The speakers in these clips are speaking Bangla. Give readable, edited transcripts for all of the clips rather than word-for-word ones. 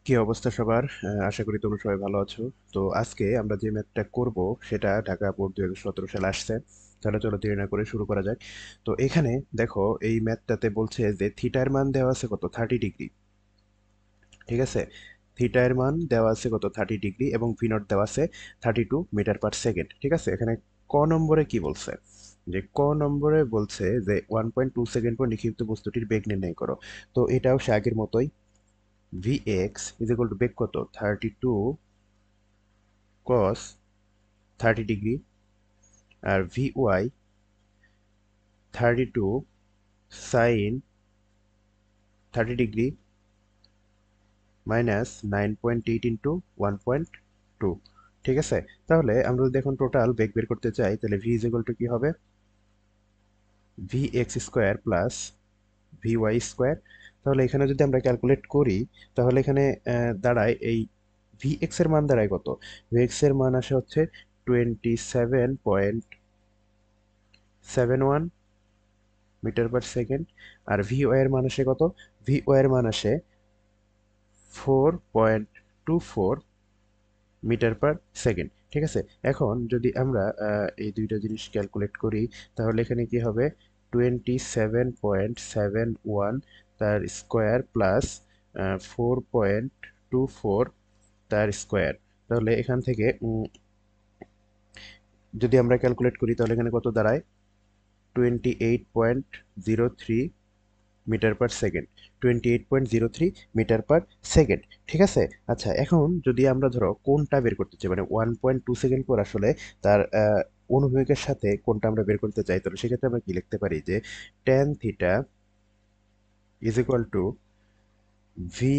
কি অবস্থা সবার? আশা করি তোমরা সবাই ভালো আছো। তো আজকে আমরা যে ম্যাথটা করব সেটা ঢাকা বোর্ড 2017 সালে আসছে। তাহলে চলো দেরি না করে শুরু করা যাক। তো এখানে দেখো, এই ম্যাথটাতে বলছে যে থিটার মান দেওয়া আছে কত 30 ডিগ্রি। ঠিক আছে, থিটার মান দেওয়া আছে কত 30 ডিগ্রি, এবং ভি নট দেওয়া আছে 32 মিটার পার সেকেন্ড। ঠিক আছে, এখানে ক নম্বরে কি বলছে, যে ক নম্বরে বলছে যে 1.2 সেকেন্ড পর নিক্ষিপ্ত বস্তুটির বেগ নির্ণয় করো। তো এটাও সে আগের মতোই, Vx ইজ ইকুয়াল টু বেগ কত 32 cos 30 ডিগ্রি, আর Vy 32 sin 30 degree minus 9.8 into 1.2। ঠিক আছে, তাহলে আমরা যদি এখন টোটাল বেগ বের করতে চাই, তাহলে ভি ইজ ইকুয়াল টু কি হবে, Vx square plus Vy square. তাহলে এখানে যদি আমরা ক্যালকুলেট করি, তাহলে এখানে দাঁড়ায় এই Vx এর মান দাঁড়ায় কত, Vx এর মান আসে হচ্ছে 27.71 মিটার পার সেকেন্ড। আর ভিও এর মান আসে কত, ভিও এর মান আসে 4.24 মিটার পার সেকেন্ড। ঠিক আছে, এখন যদি আমরা এই দুইটা জিনিস ক্যালকুলেট করি, তাহলে এখানে কি হবে, 27.71 তার স্কোয়ার প্লাস 4.24 তার স্কোয়ার। তাহলে এখান থেকে যদি আমরা ক্যালকুলেট করি, তাহলে এখানে কত দাঁড়ায়, 28.03 metre per second, 28.03 metre per second. ঠিক আছে, আচ্ছা এখন যদি আমরা ধরো কোনটা বের করতে চাই, মানে 1.2 সেকেন্ড পর আসলে তার অনুভবেগের সাথে কোনটা আমরা বের করতে চাই, তাহলে সেক্ষেত্রে আমরা কি লিখতে পারি, যে tan theta is equal to v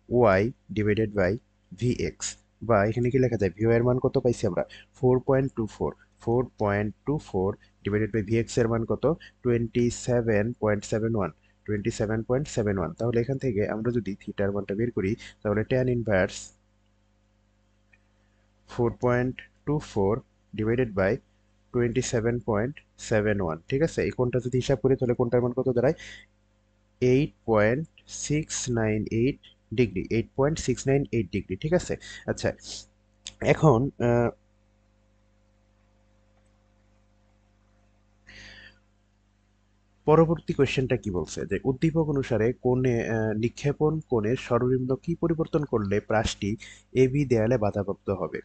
y divided by v x. বা এখানে কি লেখা যায়, ভিও এর মান কত পাইছি আমরা, 4.24, 4.24 ডিভাইডেড বাই ভি এক্স এর মান কত, 27.71। তাহলে এখান থেকে আমরা যদি থিটার মানটা বের করি, তাহলে ট্যান ইনভার্স 4.24 ডিভাইডেড বাই 27.71। ঠিক আছে, এই কোনটা যদি হিসাব করি, তাহলে কোনটার মান কত দাঁড়ায়, 8.698 ডিগ্রি, 8.698 ডিগ্রি। ঠিক আছে, আচ্ছা এখন পরবর্তী কোয়েশ্চেনটা কি বলছে, যে উদ্দীপক অনুসারে কোণে নিক্ষেপণ কোণের সর্বনিম্ন কি পরিবর্তন করলে প্রাসটি এবি দেয়ালে বাধাপ্রাপ্ত হবে।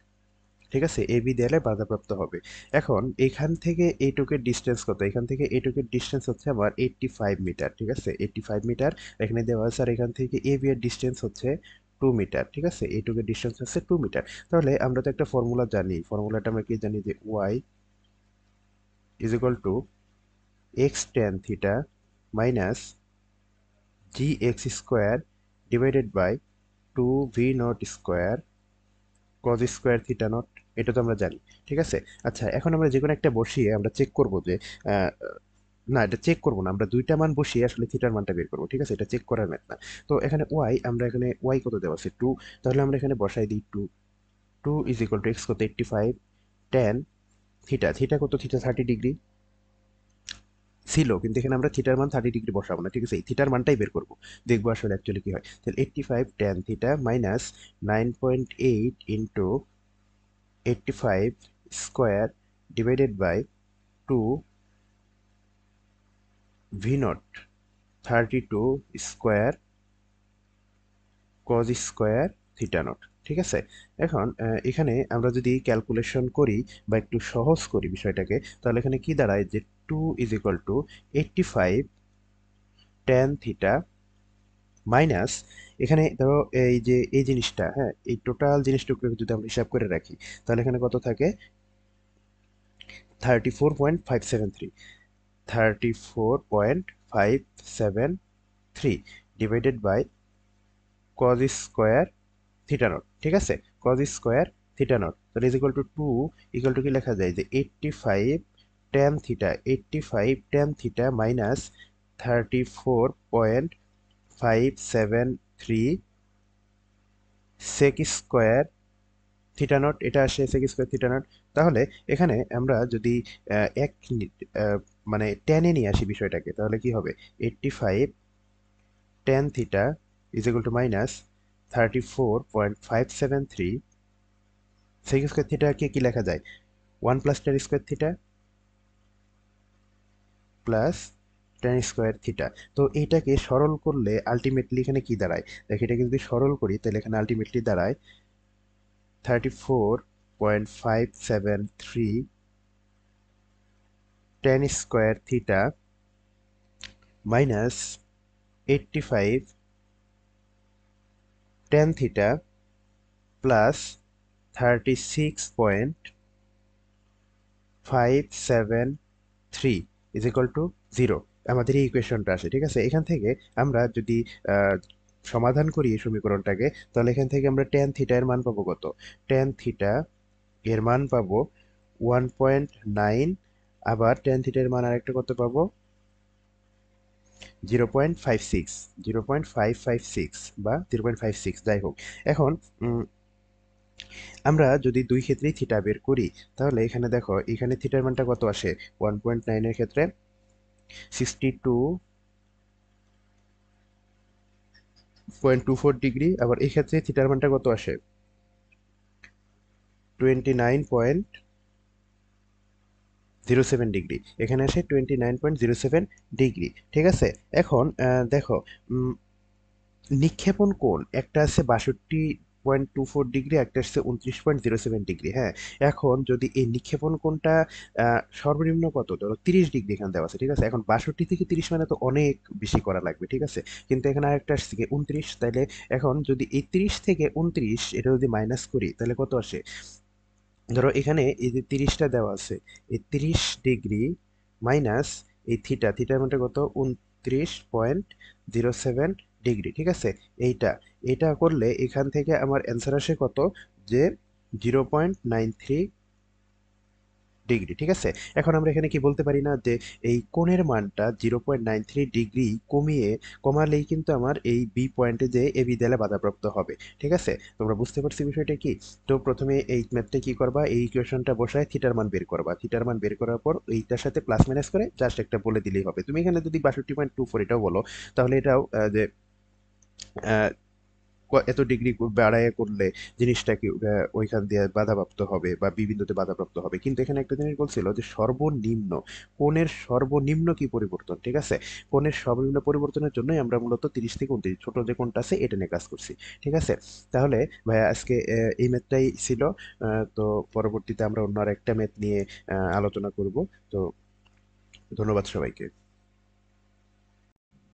ঠিক আছে, এবি দেয়ালে বাধাপ্রাপ্ত হবে। এখন এখান থেকে এইটুকের ডিস্টেন্স কত, এখান থেকে এইটুকের ডিস্টেন্স হচ্ছে আমার 85 মিটার। ঠিক আছে, 85 মিটার এখানে দেওয়া আছে, আর এখান থেকে এবি এর ডিস্টেন্স হচ্ছে 2 মিটার। ঠিক আছে, এইটুকের ডিস্টেন্স হচ্ছে 2 মিটার। তাহলে আমরা তো একটা ফর্মুলা জানি, ফর্মুলাটা আমরা কি জানি, যে y is equal to x tan theta minus g x square divided by 2v0 square cos square theta nought. এটা তো আমরা জানি। ঠিক আছে, আচ্ছা এখন আমরা যে কোনো একটা বসিয়ে আমরা চেক করব যে আহ, না, এটা চেক করবো না, আমরা দুইটা মান বসিয়ে আসলে থিটার মানটা বের করবো। ঠিক আছে, এটা চেক করার ম্যাথ না। তো এখানে ওয়াই, আমরা এখানে ওয়াই কত দেওয়া আছে 2, তাহলে আমরা এখানে বসাই দিই 2। 2 ইজ ইকুয়াল টু এক্স কত 85, ট্যান থিটা, থিটা কত, থিটা 30 ডিগ্রি ছিল, কিন্তু এখানে আমরা থিটার মান 30 ডিগ্রি বসাবো না। ঠিক আছে, এই থিটার মানটাই বের করবো, দেখবো আসলে অ্যাকচুয়ালি কি হয়। তাহলে 85 tan theta minus 9.8 into 85 square divided by 2 v nought 32 square cos square theta nought. ঠিক আছে, এখন এখানে আমরা যদি ক্যালকুলেশন করি বা একটু সহজ করি বিষয়টাকে, তাহলে এখানে কি দাঁড়ায়, যে 2 is equal two 85 tan theta minus, এখানে ধরো এই যে এই জিনিসটা, হ্যাঁ এই টোটাল জিনিসটুকু যদি আমরা হিসাব করে রাখি, তাহলে এখানে কত থাকে, 34.573, 34.573 divided by cos square theta nought. ঠিক আছে, কজ স্কোয়ার থিটা নট, তাহলে is equal to 2, equal to কি লেখা যায়, যে 85 tan theta, 85 tan theta minus 34.573 sec square theta nought, এটা আসে সেক স্কোয়ার থিটা নট। তাহলে এখানে আমরা যদি এক মানে টেনে নিয়ে আসি বিষয়টাকে, তাহলে কি হবে, 85 tan theta is equal to minus 34.573 sec square থিটাকে কি লেখা যায় 1 plus tan square theta plus tan square theta. তো এইটাকে সরল করলে আলটিমেটলি এখানে কি দাঁড়ায়, দেখ এটাকে যদি সরল করি তাহলে এখানে আলটিমেটলি দাঁড়ায় 34.573 ten square theta minus 85 tan theta plus 36.573 is equal two 0। আমাদের এই ইকুয়েশনটা আসে, ঠিক আছে। এখান থেকে আমরা যদি আহ, সমাধান করি এই সমীকরণটাকে, তাহলে এখান থেকে আমরা টেন থিটা এর মান পাবো কত, টেন থিটা এর মান পাবো 1.9, আবার টেন থিটা এর মান আরেকটা কত পাবো 0.56, 0.556 বা 0.56 যাই হোক। এখন আমরা যদি দুই ক্ষেত্রেই থিটা বের করি, তাহলে এখানে দেখো এখানে থিটার মানটা কত আসে 1.9 এর ক্ষেত্রে 62.24 ডিগ্রি, আবার এই ক্ষেত্রে থিটার মানটা কত আসে 29.07 ডিগ্রি, এখানে আসে 29.07 ডিগ্রি, ঠিক আছে। এখন দেখো উম, নিক্ষেপণ কোণ একটা আছে 62.24 ডিগ্রি, একটা আসছে 29.07 ডিগ্রি, হ্যাঁ। এখন যদি এই নিক্ষেপণ কোণটা সর্বনিম্ন কত, ধরো 30 ডিগ্রি এখানে দেওয়া আছে, ঠিক আছে। এখন 62 থেকে 30 মানে তো অনেক বেশি করা লাগবে, ঠিক আছে। কিন্তু এখানে আরেকটা আসছে কি 29, তাইলে এখন যদি এই 30 থেকে 29 এটা যদি মাইনাস করি তাহলে কত আসে, ধরো এখানে এই যে 30টা দেওয়া আছে, এই 30 ডিগ্রি মাইনাস এই থিটা, থিটার মানটা কত 29.07 ডিগ্রি, ঠিক আছে। এইটা এটা করলে এখান থেকে আমার অ্যান্সার আসে কত, যে 0.93 ডিগ্রি, ঠিক আছে। এখন আমরা এখানে কি বলতে পারি না যে এই কোণের মানটা 0.93 ডিগ্রি কমালেই কিন্তু আমার এই বি পয়েন্টে যে এ বি দেয়ালে বাধাপ্রাপ্ত হবে, ঠিক আছে। তোমরা বুঝতে পারছি বিষয়টা কি? তো প্রথমে এই ম্যাথটা কি করবা, এই ইকুয়েশনটা বসায় থিটার মান বের করবা, থিটার মান বের করার পর এইটার সাথে প্লাস মাইনাস করে জাস্ট একটা বলে দিলেই হবে। তুমি এখানে যদি 62.24 এটাও বলো, তাহলে এটাও যে আহ, এত ডিগ্রি বাড়ায় করলে জিনিসটা কি ওইখান দিয়ে বাধাপ্রাপ্ত হবে বা বি বিন্দুতে বাধাপ্রাপ্ত হবে। কিন্তু এখানে একটা জিনিস বলছিল যে সর্বনিম্ন কোণের সর্বনিম্ন কি পরিবর্তন, ঠিক আছে। কোণের সর্বনিম্ন পরিবর্তনের জন্যই আমরা মূলত 30 থেকে 29 ছোট যে কোণটা আছে এটা নিয়ে কাজ করছি, ঠিক আছে। তাহলে ভাইয়া আজকে এই ম্যাথটাই ছিল। তো পরবর্তীতে আমরা অন্য আর একটা ম্যাথ নিয়ে আলোচনা করব। তো ধন্যবাদ সবাইকে।